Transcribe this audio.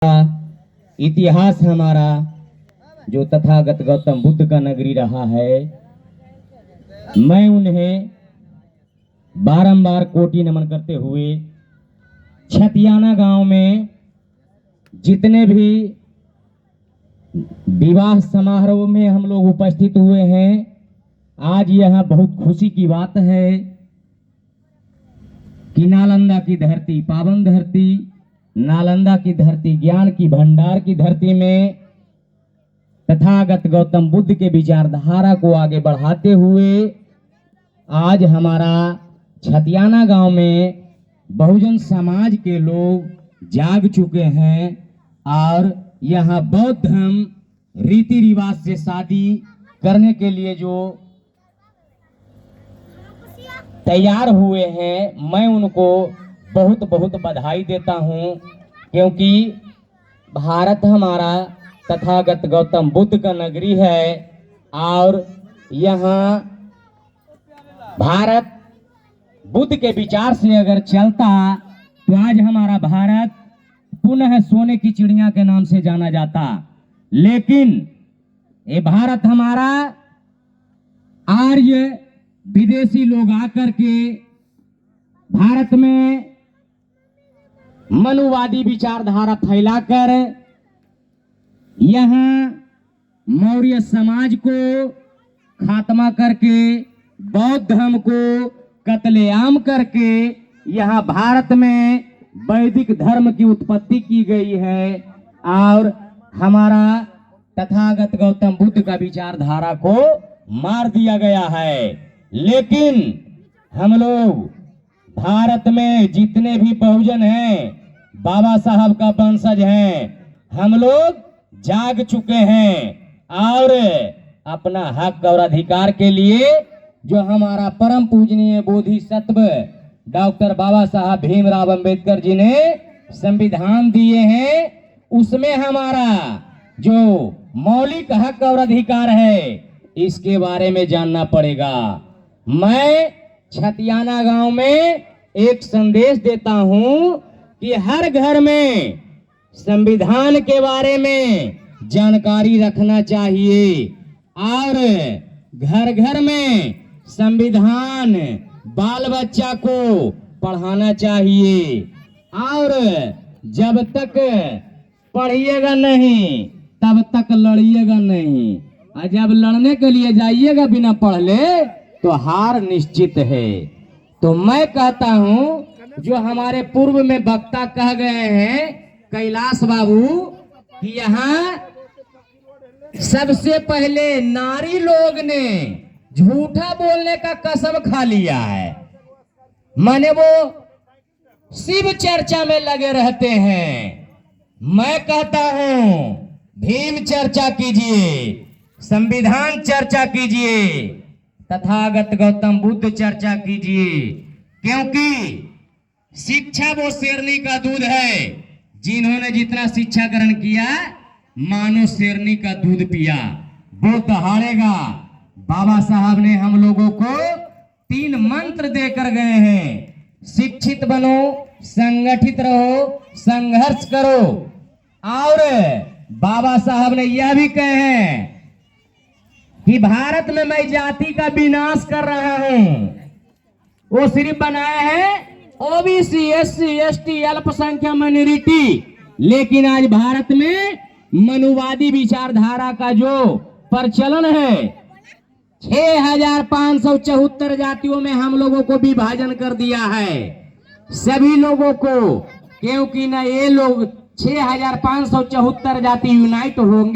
इतिहास हमारा जो तथागत गौतम बुद्ध का नगरी रहा है, मैं उन्हें बारंबार कोटि नमन करते हुए छतियाना गांव में जितने भी विवाह समारोह में हम लोग उपस्थित हुए हैं, आज यह बहुत खुशी की बात है कि नालंदा की धरती, पावन धरती, नालंदा की धरती, ज्ञान की भंडार की धरती में तथागत गौतम बुद्ध के विचारधारा को आगे बढ़ाते हुए आज हमारा छतियाना गांव में बहुजन समाज के लोग जाग चुके हैं और यहाँ बौद्ध धर्म रीति रिवाज से शादी करने के लिए जो तैयार हुए हैं, मैं उनको बहुत बहुत बधाई देता हूं, क्योंकि भारत हमारा तथागत गौतम बुद्ध का नगरी है और यहाँ भारत बुद्ध के विचार से अगर चलता तो आज हमारा भारत पुनः सोने की चिड़िया के नाम से जाना जाता। लेकिन ये भारत हमारा आर्य विदेशी लोग आकर के भारत में मनुवादी विचारधारा फैलाकर यहाँ मौर्य समाज को खात्मा करके बौद्ध धर्म को कत्लेआम करके यहाँ भारत में वैदिक धर्म की उत्पत्ति की गई है और हमारा तथागत गौतम बुद्ध का विचारधारा को मार दिया गया है। लेकिन हम लोग भारत में जितने भी बहुजन हैं, बाबा साहब का वंशज हैं, हम लोग जाग चुके हैं और अपना हक और अधिकार के लिए जो हमारा परम पूजनीय बोधिसत्व डॉक्टर बाबा साहब भीमराव अंबेडकर जी ने संविधान दिए हैं, उसमें हमारा जो मौलिक हक और अधिकार है, इसके बारे में जानना पड़ेगा। मैं छतियाना गांव में एक संदेश देता हूं कि हर घर में संविधान के बारे में जानकारी रखना चाहिए और घर घर में संविधान बाल बच्चा को पढ़ाना चाहिए और जब तक पढ़िएगा नहीं तब तक लड़िएगा नहीं, और जब लड़ने के लिए जाइएगा बिना पढ़ ले तो हार निश्चित है। तो मैं कहता हूं जो हमारे पूर्व में वक्ता कह गए हैं कैलाश बाबू कि यहाँ सबसे पहले नारी लोग ने झूठा बोलने का कसम खा लिया है, माने वो शिव चर्चा में लगे रहते हैं। मैं कहता हूं भीम चर्चा कीजिए, संविधान चर्चा कीजिए, तथागत गौतम बुद्ध चर्चा कीजिए, क्योंकि शिक्षा वो शेरनी का दूध है। जिन्होंने जितना शिक्षा ग्रहण किया मानो शेरनी का दूध पिया, वो दहाड़ेगा। बाबा साहब ने हम लोगों को 3 मंत्र देकर गए हैं, शिक्षित बनो, संगठित रहो, संघर्ष करो। और बाबा साहब ने यह भी कहे हैं कि भारत में मैं जाति का विनाश कर रहा हूं। वो सिर्फ बनाया है ओबीसी, एससी, एसटी, अल्पसंख्यक माइनॉरिटी, लेकिन आज भारत में मनुवादी विचारधारा का जो प्रचलन है, 6574 जातियों में हम लोगों को विभाजन कर दिया है सभी लोगों को, क्योंकि न ये लोग 6574 जाति यूनाइट होंगे।